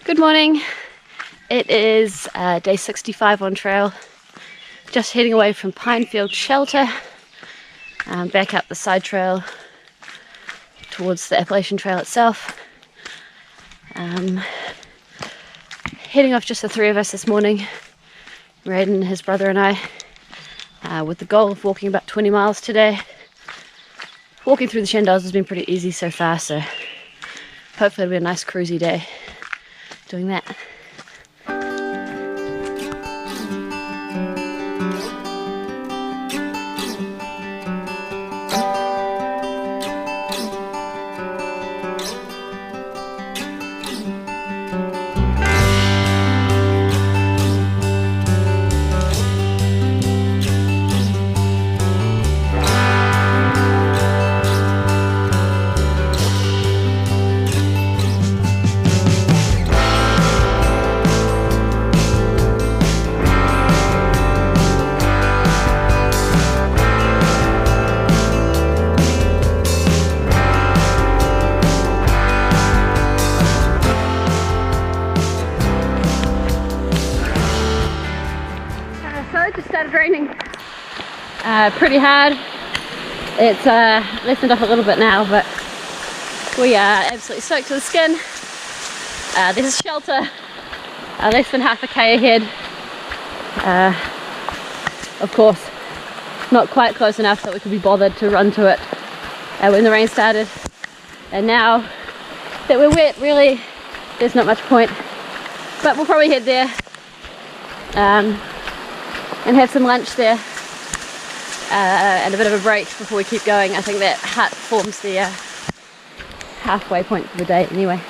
Good morning. It is day 65 on trail. Just heading away from Pinefield Shelter, back up the side trail towards the Appalachian Trail itself. Heading off just the three of us this morning, Raiden, his brother and I, with the goal of walking about 20 miles today. Walking through the Shenandoahs has been pretty easy so far, so hopefully it'll be a nice cruisy day doing that. It just started raining pretty hard. It's lessened off a little bit now, but we are absolutely soaked to the skin. There's a shelter less than half a k ahead. Of course, not quite close enough that we could be bothered to run to it when the rain started. And now that we're wet, really, there's not much point. But we'll probably head there and have some lunch there and a bit of a break before we keep going. I think that hut forms the halfway point for the day anyway.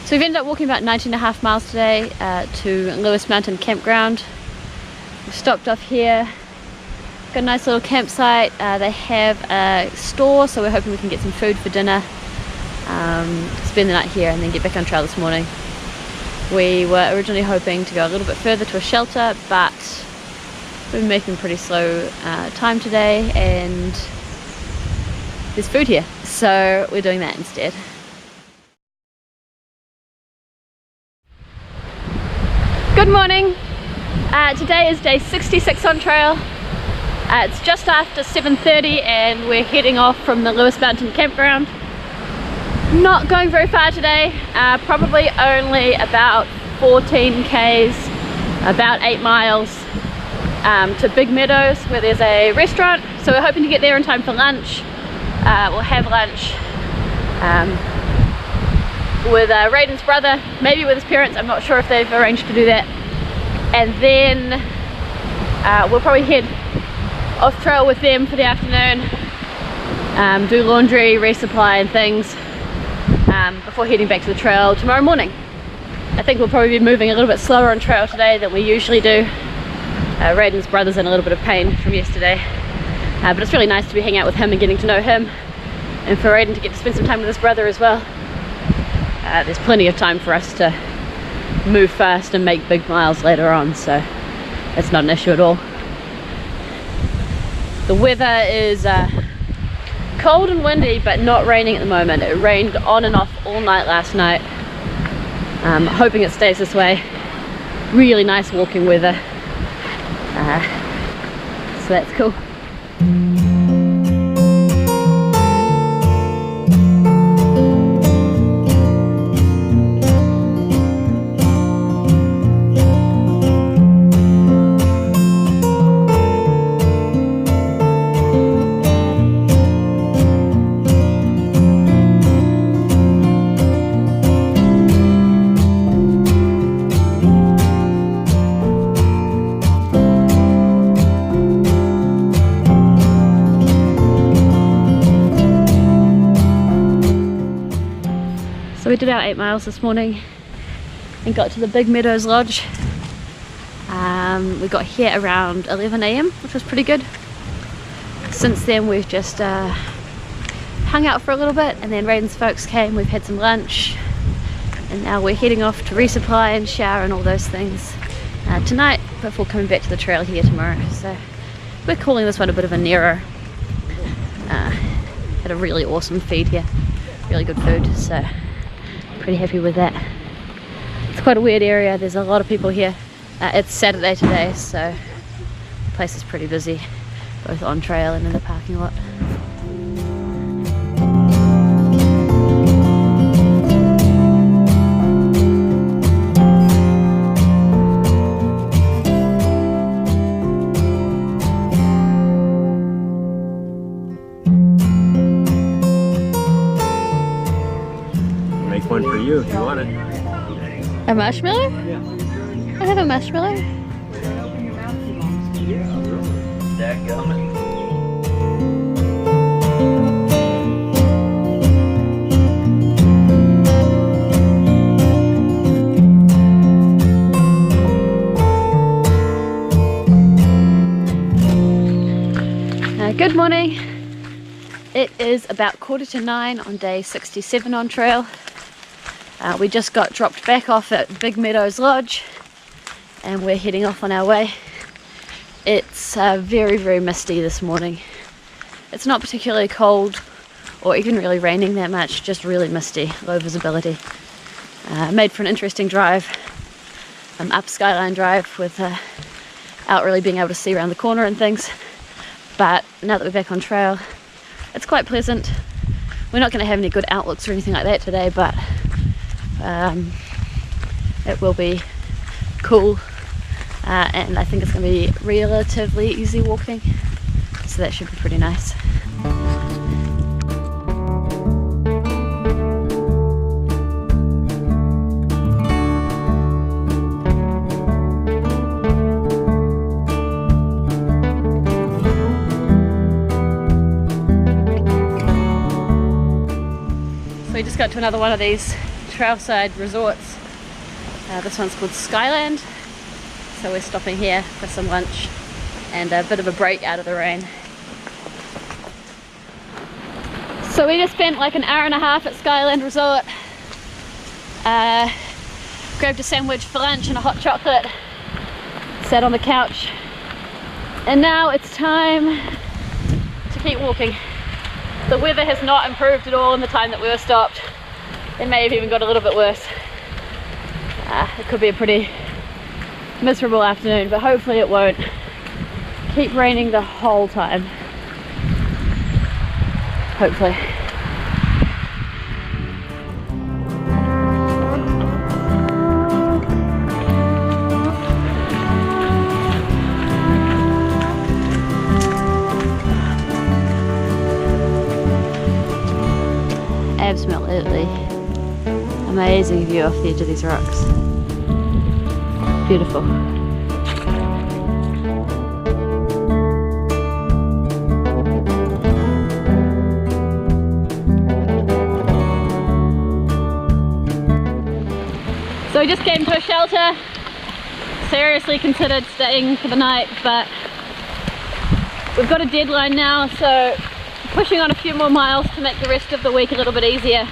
So we've ended up walking about 19.5 miles today to Lewis Mountain Campground. We've stopped off here, got a nice little campsite. They have a store, so we're hoping we can get some food for dinner, spend the night here and then get back on trail this morning. We were originally hoping to go a little bit further to a shelter, but we've been making pretty slow time today and there's food here, so we're doing that instead. Good morning. Today is day 66 on trail. It's just after 7:30 and we're heading off from the Lewis Mountain Campground. Not going very far today, probably only about 14 k's, about 8 miles to Big Meadows where there's a restaurant. So we're hoping to get there in time for lunch. We'll have lunch with Raiden's brother, maybe with his parents. I'm not sure if they've arranged to do that. And then we'll probably head off trail with them for the afternoon, do laundry, resupply and things before heading back to the trail tomorrow morning. I think we'll probably be moving a little bit slower on trail today than we usually do. Raiden's brother's in a little bit of pain from yesterday, but it's really nice to be hanging out with him and getting to know him, and for Raiden to get to spend some time with his brother as well. There's plenty of time for us to move fast and make big miles later on, so it's not an issue at all. The weather is cold and windy, but not raining at the moment. It rained on and off all night last night. Hoping it stays this way. Really nice walking weather. So that's cool. So we did our 8 miles this morning and got to the Big Meadows Lodge. We got here around 11 AM, which was pretty good. Since then we've just hung out for a little bit, and then Raiden's folks came, we've had some lunch, and now we're heading off to resupply and shower and all those things tonight before coming back to the trail here tomorrow. So we're calling this one a bit of a Nero. Had a really awesome feed here, really good food, so pretty happy with that. It's quite a weird area, there's a lot of people here. It's Saturday today, so the place is pretty busy, both on trail and in the parking lot. Make one for you if you want it. A marshmallow? Yeah. I have a marshmallow. Good morning. It is about 8:45 on day 67 on trail. We just got dropped back off at Big Meadows Lodge and we're heading off on our way. It's very, very misty this morning. It's not particularly cold or even really raining that much, just really misty, low visibility. Made for an interesting drive, up Skyline Drive without really being able to see around the corner and things. But now that we're back on trail, it's quite pleasant. We're not going to have any good outlooks or anything like that today, but it will be cool, and I think it's going to be relatively easy walking, so that should be pretty nice. So we just got to another one of these trailside resorts. This one's called Skyland, so we're stopping here for some lunch and a bit of a break out of the rain. So we just spent like an hour and a half at Skyland Resort, grabbed a sandwich for lunch and a hot chocolate, sat on the couch, and now it's time to keep walking. The weather has not improved at all in the time that we were stopped. It may have even got a little bit worse. It could be a pretty miserable afternoon, but hopefully it won't keep raining the whole time. Hopefully. Absolutely amazing view off the edge of these rocks. Beautiful. So we just came to a shelter. Seriously considered staying for the night, but we've got a deadline now, so pushing on a few more miles to make the rest of the week a little bit easier.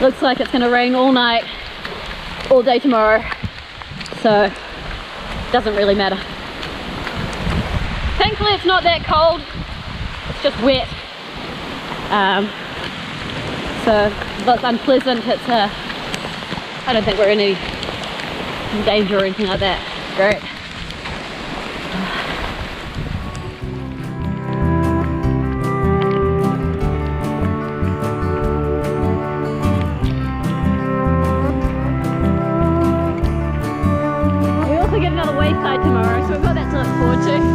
Looks like it's going to rain all night, all day tomorrow, so doesn't really matter. Thankfully it's not that cold. just wet. So that's unpleasant. It's I don't think we're in any danger or anything like that. Great. We also get another wayside tomorrow, so we've got that to look forward to.